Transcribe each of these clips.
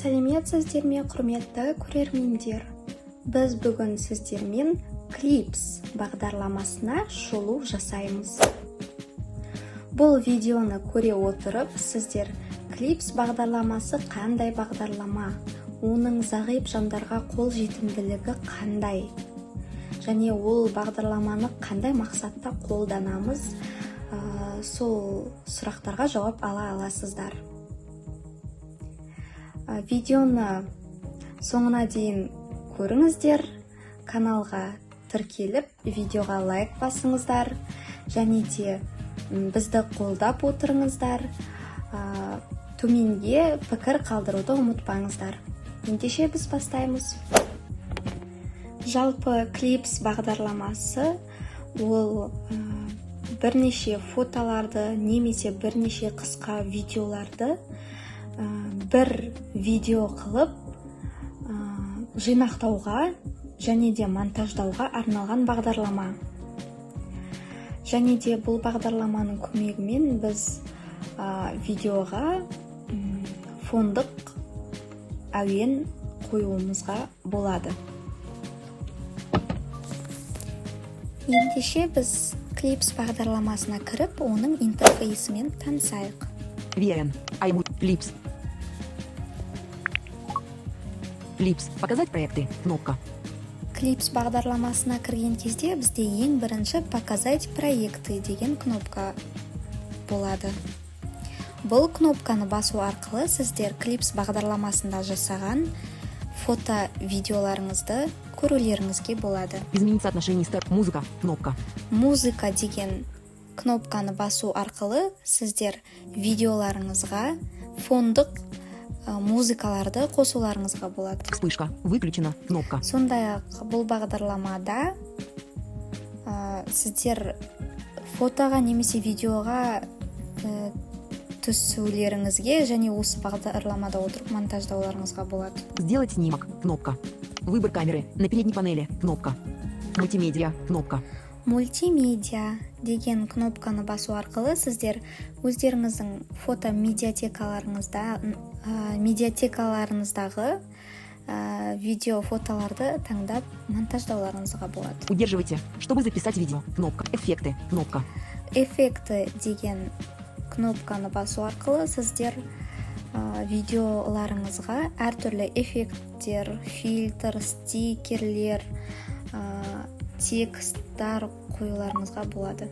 Сәлеметсіздер ме, құрметті көрермендер? Біз бүгін сіздермен Clips бағдарламасына шолу жасаймыз. Бұл видеоны көре отырып, сіздер Clips бағдарламасы қандай бағдарлама, оның зағип жандарға қол жетімділігі қандай, және ол бағдарламаны қандай мақсатта қолданамыз, сол сұрақтарға жауап ала аласыздар. Видеоны соңына дейін көріңіздер, каналға тіркеліп, видеоға лайк басыңыздар, және де бізді қолдап отырыңыздар, төменге пікір қалдыруды ұмытпаңыздар. Ендеше біз бастаймыз. Жалпы Clips бағдарламасы ол бірнеше фотоларды, немесе бірнеше қысқа видеоларды бір видео қылып жинақтауға және де монтаждауға арналған бағдарлама. Және де бұл бағдарламаның көмегімен біз видеоға фондық әуен қоюымызға болады. Ендеше біз Clips бағдарламасына кіріп, оның интерфейсімен танысайық. VN, Clips. Clips. Показать проекты. Кнопка. Clips бағдарламасына кірген кезде бізде ең бірінші «Показать проекты» деген кнопка болады. Бұл кнопканы басу арқылы сіздер Clips бағдарламасында жасаған фото-видеоларыңызды көрулеріңізге болады. Изменить соотношение музыка. Кнопка. Музыка деген кнопканы басу арқылы сіздер видеоларыңызға фондық музыкаларды қосуларыңызға болады. Вспышка. Выключена. Кнопка. Сондай-ақ бұл бағдарламада сіздер фотоға немесе видеоға түсулеріңізге және осы бағдарламада отырып монтаждауларыңызға болады. Сделать снимок. Кнопка. Выбор камеры на передней панели. Кнопка. Мультимедиа. Кнопка. Мультимедиа деген кнопканы басу арқылы сіздер өздеріңіздің медиатекаларыңыздағы видео фотоларды таңдап монтаждауларыңызға болады. Удерживайте, чтобы записать видео. Кнопка. Эффекты. Кнопка. Эффекты деген кнопканы басу арқылы сіздер видеоларыңызға әртүрлі эффекттер, фильтр, стикерлер, текстар қоюларыңызға болады.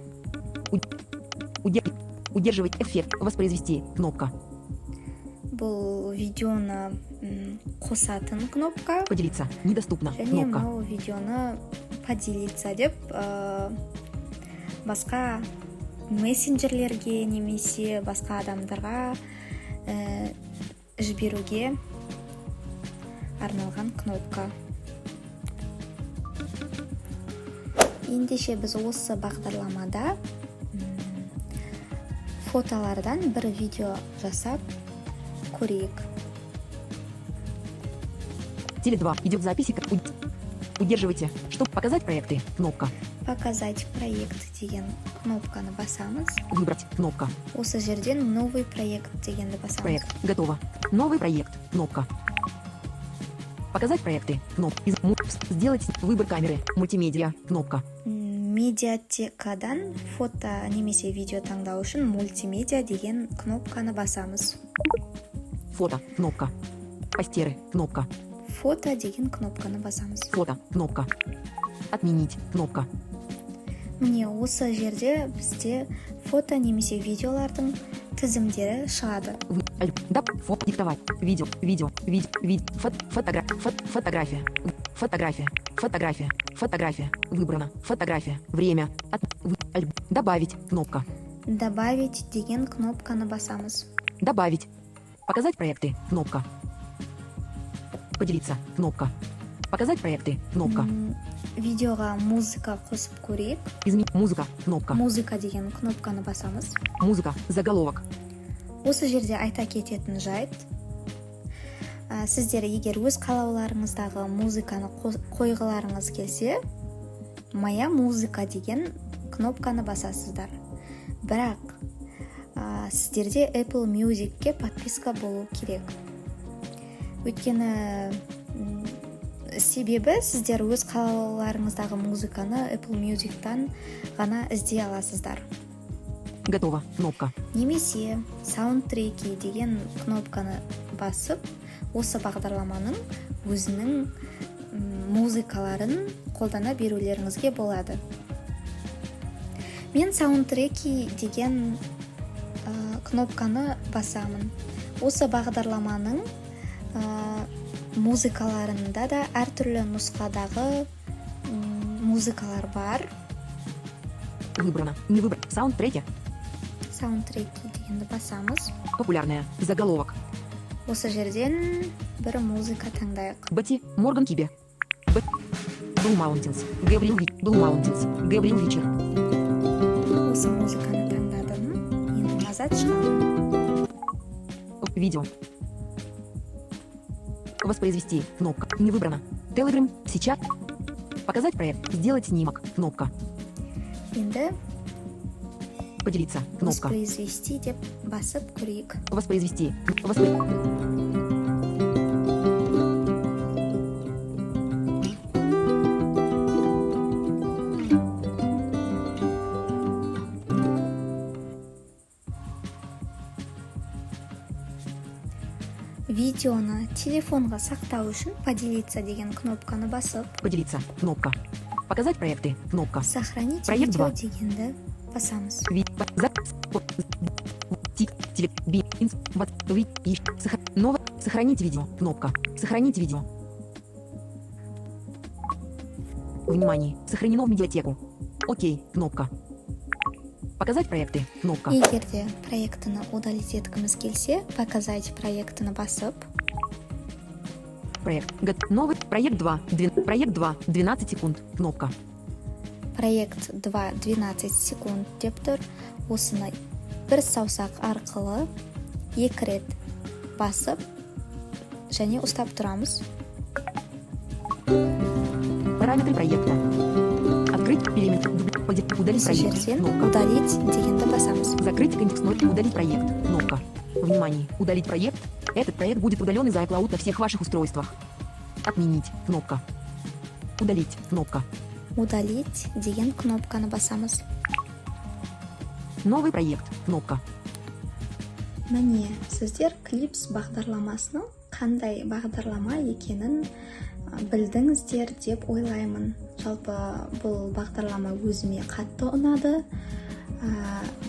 Удерживать эффект. Воспроизвести. Кнопка. Бұл видеоны қосатын кнопка. Поделиться. Недоступно. Және Кнопка. бұл видеоны поделиться деп басқа мессенджерлерге немесе басқа адамдарға жіберуге арналған кнопка. Ендеше біз осы бағдарламада фотолардан бір видео жасап көрейік. Теле2. Идет запись. Удерживайте, чтобы показать проекты. Кнопка. Показать проект деген кнопканы басамыз. Выбрать. Кнопка. Осы жерден новый проект дегенді басамыз. Проект. Готово. Новый проект. Кнопка. Показать проекты. Кнопка. Сделать выбор камеры. Мультимедиа. Кнопка. Медиатекадан фото немесе видео таңдау үшін мультимедиа деген кнопканы басамыз. Фото. Кнопка. Постеры. Кнопка. Фото деген кнопканы басамыз. Фото. Кнопка. Отменить. Кнопка. Міне осы жерде бізде фото немесе видеолардың тізімдері шығады. Диктовать. Видео. Фотография. Выбрано. Фотография. Время. Добавить. Кнопка. Добавить деген кнопканы басамыз. Добавить. Показать проекты. Кнопка. Поделиться. Кнопка. Показать проекты. Кнопка. Видеоға музыка қосып көрейік. Изменить. Музыка. Кнопка. Музыка деген кнопканы басамыз. Музыка. Заголовок. Осы жерде айта кететін жайт. Сіздер егер өз қалауларыңыздағы музыканы қойғыларыңыз келсе, моя музыка деген кнопканы басасыздар. Бірақ сіздерде Apple Music'ке подписка болу керек. Өйткені себебі сіздер өз қалаларыңыздағы музыканы Apple Music'тан ғана іздей аласыздар. Готово. Кнопка. Немесе саундтреки деген кнопканы басып, осы бағдарламаның өзінің музыкаларын қолдана берулеріңізге болады. Мен саундтреки деген кнопканы басамын. Осы бағдарламаның музыкаларында да әртүрлі нұсқадағы музыкалар бар. Выбрано. Не выбрано. Саундтреки. Саундтреки дегенді басамыз. Популярная. Заголовок. Осы жерден бір музыка таңдайық. Бетти. Морган Киби. Blue Mountains. Blue Mountains. Габриэл Ричер. Осы музыканы таңдадым. Енді назад шығамын. Видео. Воспроизвести. Кнопка. Не выбрано. Telegram. Сейчас. Показать проект. Сделать снимок. Кнопка. Енді Поделиться. Кнопка. воспроизвести деп басып көрейік. Воспроизвести. Видеоны телефонға сақтау үшін поделиться деген кнопканы басып, Поделиться. Кнопка. Показать проекты. Кнопка. сохранить Проект видео 2. дегенді басамыз. Сохранить видео. Кнопка. Сохранить видео. Внимание. Сохранено в медиатеку. Окей. Кнопка. Показать проекты. Кнопка. Егер де проектіні удалить еткіміз келсе, показать проектіні басып, Проект. Новый. Проект 2. Проект 2. 12 секунд. Кнопка. проект 2 12 секунд деп тұр. Осыны бір саусақ арқылы 2 рет басып және ұстап тұрамыз. Параметры проекта. Открыть периметр. Удалить Осы проект. жерден Кнопка. удалить дегенді басамыз. Закрыть контекстной. Удалить проект. Кнопка. Внимание. Удалить проект. Этот проект будет удален из iCloud на всех ваших устройствах. Отменить. Кнопка. Удалить. Кнопка. Удалить деген кнопканы басамыз. Новый проект. Кнопка. Міне, сіздер клипс бағдарламасының қандай бағдарлама екенін білдіңіздер деп ойлаймын. Жалпы бұл бағдарлама өзіме қатты ұнады.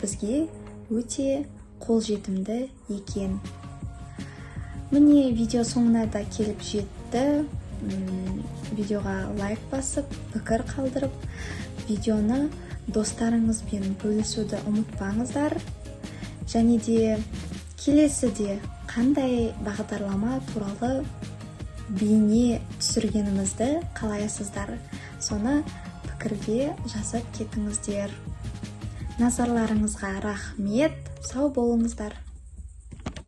Бізге өте қолжетімді екен. Міне, видео соңына да келіп жетті. Видеоға лайк басып, пікір қалдырып, видеоны достарыңызбен бөлісуді ұмытпаңыздар. Және де келесіде қандай бағдарлама туралы бейне түсіргенімізді қалайсыздар, соны пікірге жазып кетіңіздер. Назарларыңызға рахмет, сау болыңыздар.